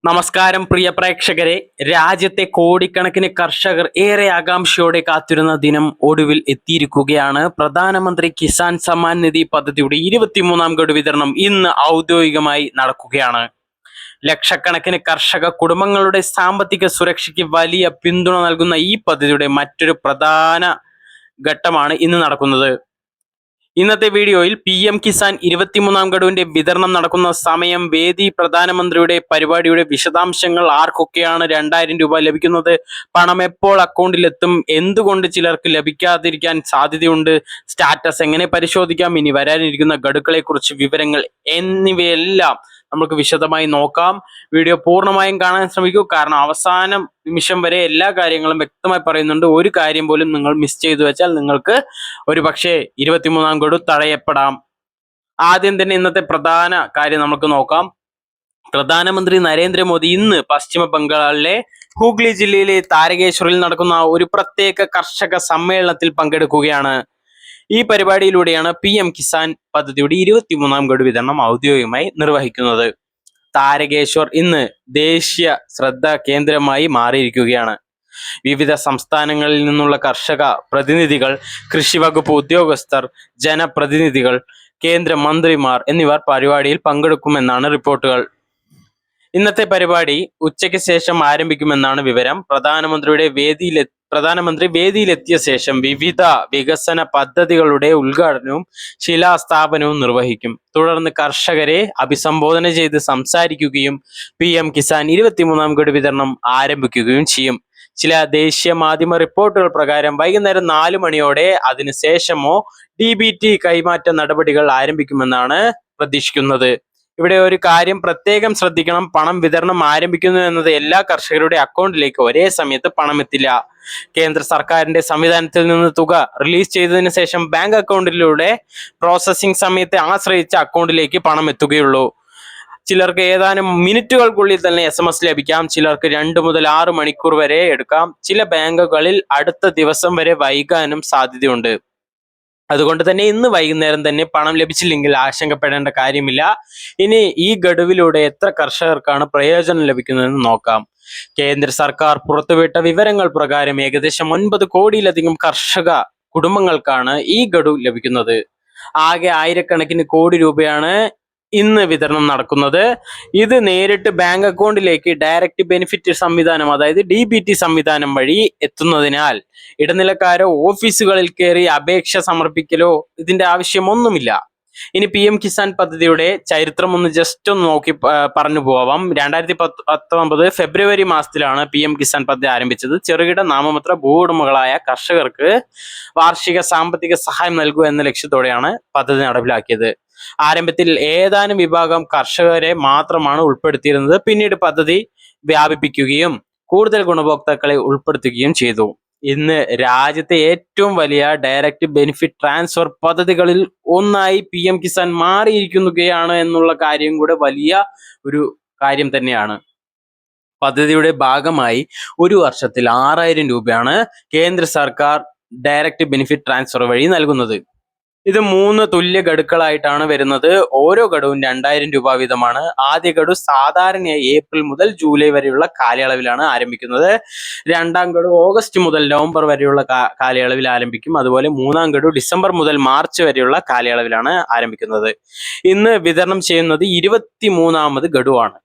നമസ്കാരം പ്രിയ പ്രേക്ഷകരെ. രാജ്യത്തെ കോടിക്കണക്കിന് കർഷകർ ഏറെ ആകാംക്ഷയോടെ കാത്തിരുന്ന ദിനം ഒടുവിൽ എത്തിയിരിക്കുകയാണ്. പ്രധാനമന്ത്രി കിസാൻ സമ്മാൻ നിധി പദ്ധതിയുടെ 23ാം ഗഡു വിതരണം ഇന്ന് ഔദ്യോഗികമായി നടക്കുകയാണ്. ലക്ഷക്കണക്കിന് കർഷക കുടുംബങ്ങളുടെ സാമ്പത്തിക സുരക്ഷയ്ക്ക് വലിയ പിന്തുണ നൽകുന്ന ഈ പദ്ധതിയുടെ മറ്റൊരു പ്രധാന ഘട്ടമാണ് ഇന്ന് നടക്കുന്നത്. ഇന്നത്തെ വീഡിയോയിൽ PM കിസാൻ 23ാം ഗഡുവിന്റെ വിതരണം നടക്കുന്ന സമയം, വേദി, പ്രധാനമന്ത്രിയുടെ പരിപാടിയുടെ വിശദാംശങ്ങൾ, ആർക്കൊക്കെയാണ് 2000 രൂപ ലഭിക്കുന്നത്, പണം എപ്പോൾ അക്കൗണ്ടിലെത്തും, എന്തുകൊണ്ട് ചിലർക്ക് ലഭിക്കാതിരിക്കാൻ സാധ്യതയുണ്ട്, സ്റ്റാറ്റസ് എങ്ങനെ പരിശോധിക്കാം, ഇനി വരാനിരിക്കുന്ന ഗഡുക്കളെ കുറിച്ച് വിവരങ്ങൾ എന്നിവയെല്ലാം നമുക്ക് വിശദമായി നോക്കാം. വീഡിയോ പൂർണ്ണമായും കാണാൻ ശ്രമിക്കൂ, കാരണം അവസാന നിമിഷം വരെ എല്ലാ കാര്യങ്ങളും വ്യക്തമായി പറയുന്നുണ്ട്. ഒരു കാര്യം പോലും നിങ്ങൾ മിസ് ചെയ്തു വെച്ചാൽ നിങ്ങൾക്ക് ഒരു പക്ഷേ 23ാം ഗഡു തടയപ്പെടാം. ആദ്യം തന്നെ ഇന്നത്തെ പ്രധാന കാര്യം നമുക്ക് നോക്കാം. പ്രധാനമന്ത്രി നരേന്ദ്രമോദി ഇന്ന് പശ്ചിമ ബംഗാളിലെ ഹൂഗ്ലി ജില്ലയിലെ താരകേശ്വറിൽ നടക്കുന്ന ഒരു പ്രത്യേക കർഷക സമ്മേളനത്തിൽ പങ്കെടുക്കുകയാണ്. ഈ പരിപാടിയിലൂടെയാണ് PM കിസാൻ പദ്ധതിയുടെ 23ാം ഗഡു വിതരണം ഔദ്യോഗികമായി നിർവഹിക്കുന്നത്. താരകേശ്വർ ഇന്ന് ദേശീയ ശ്രദ്ധ കേന്ദ്രമായി മാറിയിരിക്കുകയാണ്. വിവിധ സംസ്ഥാനങ്ങളിൽ നിന്നുള്ള കർഷക പ്രതിനിധികൾ, കൃഷി വകുപ്പ് ഉദ്യോഗസ്ഥർ, ജനപ്രതിനിധികൾ, കേന്ദ്രമന്ത്രിമാർ എന്നിവർ പരിപാടിയിൽ പങ്കെടുക്കുമെന്നാണ് റിപ്പോർട്ടുകൾ. ഇന്നത്തെ പരിപാടി ഉച്ചയ്ക്ക് ശേഷം ആരംഭിക്കുമെന്നാണ് വിവരം. പ്രധാനമന്ത്രി വേദിയിലെത്തിയ ശേഷം വിവിധ വികസന പദ്ധതികളുടെ ഉദ്ഘാടനവും ശിലാസ്ഥാപനവും നിർവഹിക്കും. തുടർന്ന് കർഷകരെ അഭിസംബോധന ചെയ്ത് സംസാരിക്കുകയും PM കിസാൻ 23ാം ഗഡു വിതരണം ആരംഭിക്കുകയും ചെയ്യും. ചില ദേശീയ മാധ്യമ റിപ്പോർട്ടുകൾ പ്രകാരം വൈകുന്നേരം 4 മണിയോടെ അതിനുശേഷമോ DBT കൈമാറ്റ നടപടികൾ ആരംഭിക്കുമെന്നാണ് പ്രതീക്ഷിക്കുന്നത്. ഇവിടെ ഒരു കാര്യം പ്രത്യേകം ശ്രദ്ധിക്കണം. പണം വിതരണം ആരംഭിക്കുന്നു എന്നത് എല്ലാ കർഷകരുടെ അക്കൗണ്ടിലേക്ക് ഒരേ സമയത്ത് പണം എത്തില്ല. കേന്ദ്ര സർക്കാരിന്റെ സംവിധാനത്തിൽ നിന്ന് തുക റിലീസ് ചെയ്തതിനു ശേഷം ബാങ്ക് അക്കൗണ്ടിലൂടെ പ്രോസസ്സിംഗ് സമയത്തെ ആശ്രയിച്ച അക്കൗണ്ടിലേക്ക് പണം എത്തുകയുള്ളൂ. ചിലർക്ക് ഏതാനും മിനിറ്റുകൾക്കുള്ളിൽ തന്നെ SMS ലഭിക്കാം. ചിലർക്ക് 2 മുതൽ 6 മണിക്കൂർ വരെ എടുക്കാം. ചില ബാങ്കുകളിൽ അടുത്ത ദിവസം വരെ വൈകാനും സാധ്യതയുണ്ട്. അതുകൊണ്ട് തന്നെ ഇന്ന് വൈകുന്നേരം തന്നെ പണം ലഭിച്ചില്ലെങ്കിൽ ആശങ്കപ്പെടേണ്ട കാര്യമില്ല. ഇനി ഈ ഗഡുവിലൂടെ എത്ര കർഷകർക്കാണ് പ്രയോജനം ലഭിക്കുന്നതെന്ന് നോക്കാം. കേന്ദ്ര സർക്കാർ പുറത്തുവിട്ട വിവരങ്ങൾ പ്രകാരം ഏകദേശം 9 കോടിയിലധികം കർഷക കുടുംബങ്ങൾക്കാണ് ഈ ഗഡു ലഭിക്കുന്നത്. ആകെ ആയിരക്കണക്കിന് കോടി രൂപയാണ് ഇന്ന് വിതരണം നടക്കുന്നത്. ഇത് നേരിട്ട് ബാങ്ക് അക്കൗണ്ടിലേക്ക് ഡയറക്റ്റ് ബെനിഫിറ്റ് സംവിധാനം, അതായത് DBT സംവിധാനം വഴി എത്തുന്നതിനാൽ ഇടനിലക്കാരോ ഓഫീസുകളിൽ കയറി അപേക്ഷ സമർപ്പിക്കലോ ഇതിന്റെ ആവശ്യമൊന്നുമില്ല. ഇനി PM കിസാൻ പദ്ധതിയുടെ ചരിത്രം ഒന്ന് ജസ്റ്റ് ഒന്ന് നോക്കി പറഞ്ഞു പോവാം. 2019 ഫെബ്രുവരി മാസത്തിലാണ് PM കിസാൻ പദ്ധതി ആരംഭിച്ചത്. ചെറുകിട നാമമാത്ര ഭൂവുടമകളായ കർഷകർക്ക് വാർഷിക സാമ്പത്തിക സഹായം നൽകുക എന്ന ലക്ഷ്യത്തോടെയാണ് പദ്ധതി നടപ്പിലാക്കിയത്. ആരംഭത്തിൽ ഏതാനും വിഭാഗം കർഷകരെ മാത്രമാണ് ഉൾപ്പെടുത്തിയിരുന്നത്. പിന്നീട് പദ്ധതി വ്യാപിപ്പിക്കുകയും കൂടുതൽ ഗുണഭോക്താക്കളെ ഉൾപ്പെടുത്തുകയും ചെയ്തു. ഇന്ന് രാജ്യത്തെ ഏറ്റവും വലിയ ഡയറക്റ്റ് ബെനിഫിറ്റ് ട്രാൻസ്ഫർ പദ്ധതികളിൽ ഒന്നായി PM കിസാൻ മാറിയിരിക്കുകയാണ് എന്നുള്ള കാര്യം കൂടെ വലിയ ഒരു കാര്യം തന്നെയാണ്. പദ്ധതിയുടെ ഭാഗമായി ഒരു വർഷത്തിൽ 6000 രൂപയാണ് കേന്ദ്ര സർക്കാർ ഡയറക്റ്റ് ബെനിഫിറ്റ് ട്രാൻസ്ഫർ വഴി നൽകുന്നത്. ഇത് 3 തുല്യ ഗഡുക്കളായിട്ടാണ് വരുന്നത്. ഓരോ ഗഡുവും 2000 രൂപ വീതമാണ്. ആദ്യ ഗഡു സാധാരണയായി ഏപ്രിൽ മുതൽ ജൂലൈ വരെയുള്ള കാലയളവിലാണ് ആരംഭിക്കുന്നത്. 2ാം ഗഡു ഓഗസ്റ്റ് മുതൽ നവംബർ വരെയുള്ള കാലയളവിൽ ആരംഭിക്കും. അതുപോലെ 3ാം ഗഡു ഡിസംബർ മുതൽ മാർച്ച് വരെയുള്ള കാലയളവിലാണ് ആരംഭിക്കുന്നത്. ഇന്ന് വിതരണം ചെയ്യുന്നത് 23ാമത് ഗഡുവാണ്.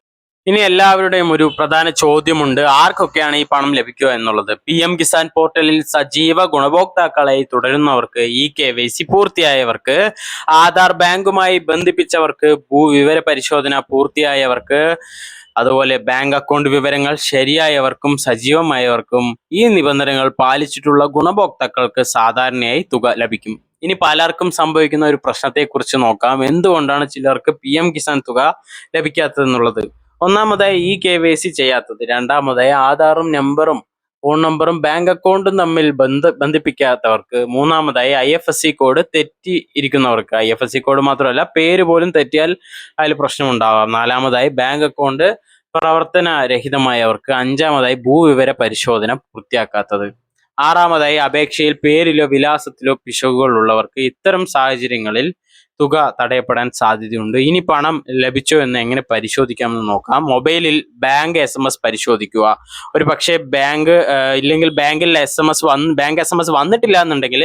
ഇനി എല്ലാവരുടെയും ഒരു പ്രധാന ചോദ്യമുണ്ട്, ആർക്കൊക്കെയാണ് ഈ പണം ലഭിക്കുക എന്നുള്ളത്. PM കിസാൻ പോർട്ടലിൽ സജീവ ഗുണഭോക്താക്കളായി തുടരുന്നവർക്ക്, KYC പൂർത്തിയായവർക്ക്, ആധാർ ബാങ്കുമായി ബന്ധിപ്പിച്ചവർക്ക്, ഭൂവിവര പരിശോധന പൂർത്തിയായവർക്ക്, അതുപോലെ ബാങ്ക് അക്കൗണ്ട് വിവരങ്ങൾ ശരിയായവർക്കും സജീവമായവർക്കും ഈ നിബന്ധനകൾ പാലിച്ചിട്ടുള്ള ഗുണഭോക്താക്കൾക്ക് സാധാരണയായി തുക ലഭിക്കും. ഇനി പലർക്കും സംഭവിക്കുന്ന ഒരു പ്രശ്നത്തെക്കുറിച്ച് നോക്കാം. എന്തുകൊണ്ടാണ് ചിലർക്ക് PM കിസാൻ തുക ലഭിക്കാത്തതെന്നുള്ളത്. ഒന്നാമതായി KYC ചെയ്യാത്തത്, രണ്ടാമതായി ആധാറും ഫോൺ നമ്പറും ബാങ്ക് അക്കൗണ്ടും തമ്മിൽ ബന്ധിപ്പിക്കാത്തവർക്ക്, മൂന്നാമതായി IFSC കോഡ് തെറ്റി ഇരിക്കുന്നവർക്ക്, IFSC കോഡ് മാത്രമല്ല പേര് പോലും തെറ്റിയാൽ അതിൽ പ്രശ്നമുണ്ടാവാം, നാലാമതായി ബാങ്ക് അക്കൗണ്ട് പ്രവർത്തനരഹിതമായവർക്ക്, അഞ്ചാമതായി ഭൂവിവര പരിശോധന പൂർത്തിയാക്കാത്തത്, ആറാമതായി അപേക്ഷയിൽ പേരിലോ വിലാസത്തിലോ പിശകുകൾ ഉള്ളവർക്ക്. ഇത്തരം സാഹചര്യങ്ങളിൽ തുക തടയപ്പെടാൻ സാധ്യതയുണ്ട്. ഇനി പണം ലഭിച്ചോ എന്ന് എങ്ങനെ പരിശോധിക്കാമെന്ന് നോക്കാം. മൊബൈലിൽ ബാങ്ക് SMS പരിശോധിക്കുക. ഒരു പക്ഷേ ഇല്ലെങ്കിൽ ബാങ്കിൽ ബാങ്ക് SMS വന്നിട്ടില്ല എന്നുണ്ടെങ്കിൽ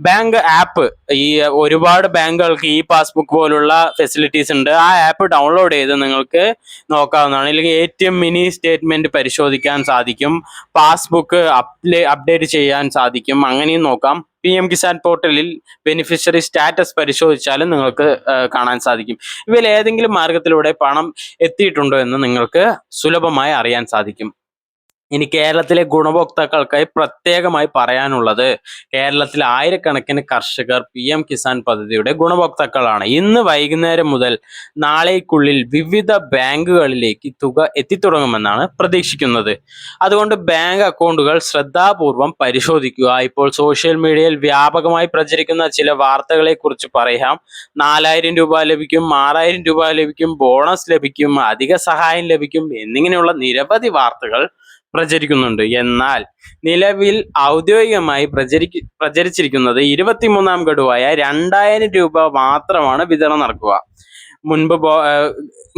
ബാങ്ക് ആപ്പ്, ഈ ഒരുപാട് ബാങ്കുകൾക്ക് ഈ പാസ്ബുക്ക് പോലുള്ള ഫെസിലിറ്റീസ് ഉണ്ട്. ആ ആപ്പ് ഡൗൺലോഡ് ചെയ്ത് നിങ്ങൾക്ക് നോക്കാവുന്നതാണ്. ഇല്ലെങ്കിൽ ATM മിനി സ്റ്റേറ്റ്മെന്റ് പരിശോധിക്കാൻ സാധിക്കും. പാസ്ബുക്ക് അപ്ഡേറ്റ് ചെയ്യാൻ സാധിക്കും. അങ്ങനെയും നോക്കാം. PM കിസാൻ പോർട്ടലിൽ ബെനിഫിഷ്യറി സ്റ്റാറ്റസ് പരിശോധിച്ചാലും നിങ്ങൾക്ക് കാണാൻ സാധിക്കും. ഇവയിൽ ഏതെങ്കിലും മാർഗത്തിലൂടെ പണം എത്തിയിട്ടുണ്ടോ എന്ന് നിങ്ങൾക്ക് സുലഭമായി അറിയാൻ സാധിക്കും. ഇനി കേരളത്തിലെ ഗുണഭോക്താക്കൾക്കായി പ്രത്യേകമായി പറയാനുള്ളത്, കേരളത്തിൽ ആയിരക്കണക്കിന് കർഷകർ PM കിസാൻ പദ്ധതിയുടെ ഗുണഭോക്താക്കളാണ്. ഇന്ന് വൈകുന്നേരം മുതൽ നാളേക്കുള്ളിൽ വിവിധ ബാങ്കുകളിലേക്ക് തുക എത്തിത്തുടങ്ങുമെന്നാണ് പ്രതീക്ഷിക്കുന്നത്. അതുകൊണ്ട് ബാങ്ക് അക്കൗണ്ടുകൾ ശ്രദ്ധാപൂർവം പരിശോധിക്കുക. ഇപ്പോൾ സോഷ്യൽ മീഡിയയിൽ വ്യാപകമായി പ്രചരിക്കുന്ന ചില വാർത്തകളെ കുറിച്ച് പറയാം. 4000 രൂപ ലഭിക്കും, 6000 രൂപ ലഭിക്കും, ബോണസ് ലഭിക്കും, അധിക സഹായം ലഭിക്കും എന്നിങ്ങനെയുള്ള നിരവധി വാർത്തകൾ പ്രചരിക്കുന്നുണ്ട്. എന്നാൽ നിലവിൽ ഔദ്യോഗികമായി പ്രചരിച്ചിരിക്കുന്നത് 23ാം ഗഡുവായ 2000 രൂപ മാത്രമാണ് വിതരണം നടക്കുക.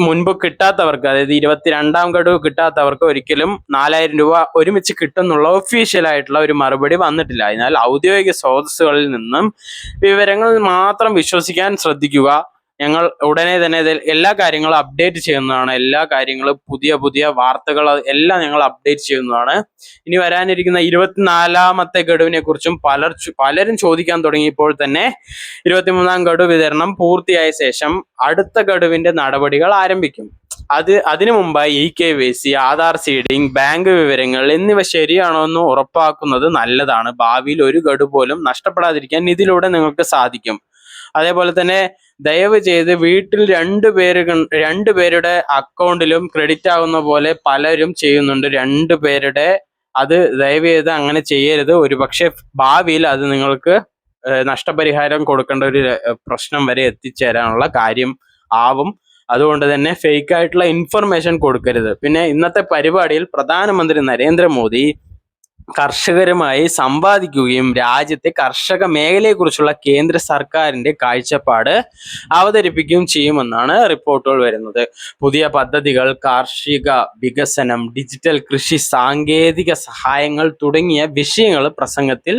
മുൻപ് കിട്ടാത്തവർക്ക്, അതായത് 22ാം ഗഡു കിട്ടാത്തവർക്ക് ഒരിക്കലും 4000 രൂപ ഒരുമിച്ച് കിട്ടുന്നുള്ള ഒഫീഷ്യൽ ആയിട്ടുള്ള ഒരു മറുപടി വന്നിട്ടില്ല. അതിനാൽ ഔദ്യോഗിക സ്രോതസ്സുകളിൽ നിന്നും വിവരങ്ങൾ മാത്രം വിശ്വസിക്കാൻ ശ്രദ്ധിക്കുക. ഞങ്ങൾ ഉടനെ തന്നെ എല്ലാ കാര്യങ്ങളും അപ്ഡേറ്റ് ചെയ്യുന്നതാണ്. എല്ലാ കാര്യങ്ങളും പുതിയ വാർത്തകൾ എല്ലാം ഞങ്ങൾ അപ്ഡേറ്റ് ചെയ്യുന്നതാണ്. ഇനി വരാനിരിക്കുന്ന 24ാമത്തെ ഗഡുവിനെ കുറിച്ചും പലരും ചോദിക്കാൻ തുടങ്ങിയപ്പോൾ തന്നെ 23ാം ഗഡു വിതരണം പൂർത്തിയായ ശേഷം അടുത്ത ഗഡുവിന്റെ നടപടികൾ ആരംഭിക്കും. അതിനു മുമ്പായി EKYC, ആധാർ സീഡിംഗ്, ബാങ്ക് വിവരങ്ങൾ എന്നിവ ശരിയാണോ എന്ന് ഉറപ്പാക്കുന്നത് നല്ലതാണ്. ഭാവിയിൽ ഒരു ഗഡു പോലും നഷ്ടപ്പെടാതിരിക്കാൻ ഇതിലൂടെ നിങ്ങൾക്ക് സാധിക്കും. അതേപോലെ തന്നെ ദയവ് ചെയ്ത് വീട്ടിൽ രണ്ടുപേരുടെ അക്കൗണ്ടിലും ക്രെഡിറ്റ് ആവുന്ന പോലെ പലരും ചെയ്യുന്നുണ്ട്. രണ്ടുപേരുടെ അത് ദയവ് ചെയ്ത് അങ്ങനെ ചെയ്യരുത്. ഒരുപക്ഷെ ഭാവിയിൽ അത് നിങ്ങൾക്ക് നഷ്ടപരിഹാരം കൊടുക്കേണ്ട ഒരു പ്രശ്നം വരെ എത്തിച്ചേരാനുള്ള കാര്യം ആവും. അതുകൊണ്ട് തന്നെ ഫേക്ക് ആയിട്ടുള്ള ഇൻഫർമേഷൻ കൊടുക്കരുത്. പിന്നെ ഇന്നത്തെ പരിപാടിയിൽ പ്രധാനമന്ത്രി നരേന്ദ്രമോദി കർഷകരുമായി സംവാദിക്കുകയും രാജ്യത്തെ കർഷക മേഖലയെക്കുറിച്ചുള്ള കേന്ദ്ര സർക്കാരിന്റെ കാഴ്ചപ്പാട് അവതരിപ്പിക്കുകയും ചെയ്യുമെന്നാണ് റിപ്പോർട്ടുകൾ വരുന്നത്. പുതിയ പദ്ധതികൾ, കാർഷിക വികസനം, ഡിജിറ്റൽ കൃഷി, സാങ്കേതിക സഹായങ്ങൾ തുടങ്ങിയ വിഷയങ്ങൾ പ്രസംഗത്തിൽ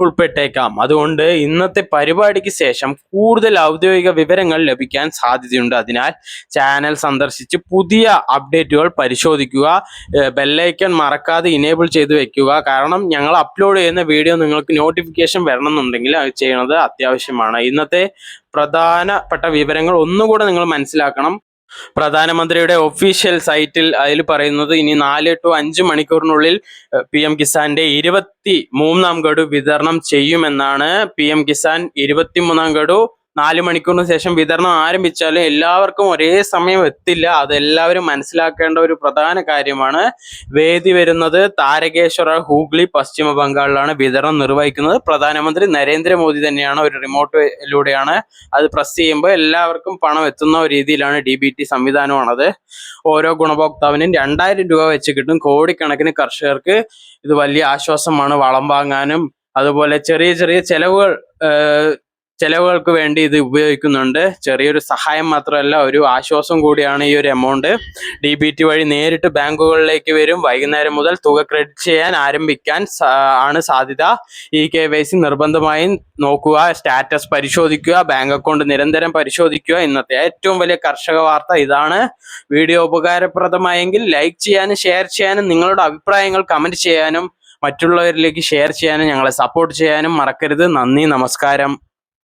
ഉൾപ്പെട്ടേക്കാം. അതുകൊണ്ട് ഇന്നത്തെ പരിപാടിക്ക് ശേഷം കൂടുതൽ ഔദ്യോഗിക വിവരങ്ങൾ ലഭിക്കാൻ സാധ്യതയുണ്ട്. അതിനാൽ ചാനൽ സന്ദർശിച്ച് പുതിയ അപ്ഡേറ്റുകൾ പരിശോധിക്കുക. ബെല്ലൈക്കൺ മറക്കാതെ ഇനേബിൾ ചെയ്ത് വെക്കുക. കാരണം ഞങ്ങൾ അപ്ലോഡ് ചെയ്യുന്ന വീഡിയോ നിങ്ങൾക്ക് നോട്ടിഫിക്കേഷൻ വരണമെന്നുണ്ടെങ്കിൽ അത് ചെയ്യുന്നത് അത്യാവശ്യമാണ്. ഇന്നത്തെ പ്രധാനപ്പെട്ട വിവരങ്ങൾ ഒന്നുകൂടെ നിങ്ങൾ മനസ്സിലാക്കണം. പ്രധാനമന്ത്രിയുടെ ഒഫീഷ്യൽ സൈറ്റിൽ അതിൽ പറയുന്നത് ഇനി 4 to 5 മണിക്കൂറിനുള്ളിൽ PM കിസാന്റെ 23ാം ഗഡു വിതരണം ചെയ്യുമെന്നാണ്. PM കിസാൻ 23ാം ഗഡു 4 മണിക്കൂറിന് ശേഷം വിതരണം ആരംഭിച്ചാലും എല്ലാവർക്കും ഒരേ സമയം എത്തില്ല. അതെല്ലാവരും മനസ്സിലാക്കേണ്ട ഒരു പ്രധാന കാര്യമാണ്. വേദി വരുന്നത് താരകേശ്വര, ഹൂഗ്ലി, പശ്ചിമ ബംഗാളിലാണ് വിതരണം നിർവഹിക്കുന്നത്. പ്രധാനമന്ത്രി നരേന്ദ്രമോദി തന്നെയാണ്. ഒരു റിമോട്ടിലൂടെയാണ് അത് പ്രസ് ചെയ്യുമ്പോൾ എല്ലാവർക്കും പണം എത്തുന്ന രീതിയിലാണ് DBT സംവിധാനമാണത്. ഓരോ ഗുണഭോക്താവിനും 2000 രൂപ വെച്ച് കിട്ടും. കോടിക്കണക്കിന് കർഷകർക്ക് ഇത് വലിയ ആശ്വാസമാണ്. വളം വാങ്ങാനും അതുപോലെ ചെറിയ ചെലവുകൾക്ക് വേണ്ടി ഇത് ഉപയോഗിക്കുന്നുണ്ട്. ചെറിയൊരു സഹായം മാത്രമല്ല, ഒരു ആശ്വാസം കൂടിയാണ് ഈ ഒരു എമൗണ്ട്. DBT വഴി നേരിട്ട് ബാങ്കുകളിലേക്ക് വരും. വൈകുന്നേരം മുതൽ തുക ക്രെഡിറ്റ് ചെയ്യാൻ ആരംഭിക്കാൻ ആണ് സാധ്യത. EKYC നിർബന്ധമായും നോക്കുക, സ്റ്റാറ്റസ് പരിശോധിക്കുക, ബാങ്ക് അക്കൗണ്ട് നിരന്തരം പരിശോധിക്കുക. ഇന്നത്തെ ഏറ്റവും വലിയ കർഷക വാർത്ത ഇതാണ്. വീഡിയോ ഉപകാരപ്രദമായെങ്കിൽ ലൈക്ക് ചെയ്യാനും ഷെയർ ചെയ്യാനും നിങ്ങളുടെ അഭിപ്രായങ്ങൾ കമന്റ് ചെയ്യാനും മറ്റുള്ളവരിലേക്ക് ഷെയർ ചെയ്യാനും ഞങ്ങളെ സപ്പോർട്ട് ചെയ്യാനും മറക്കരുത്. നന്ദി, നമസ്കാരം.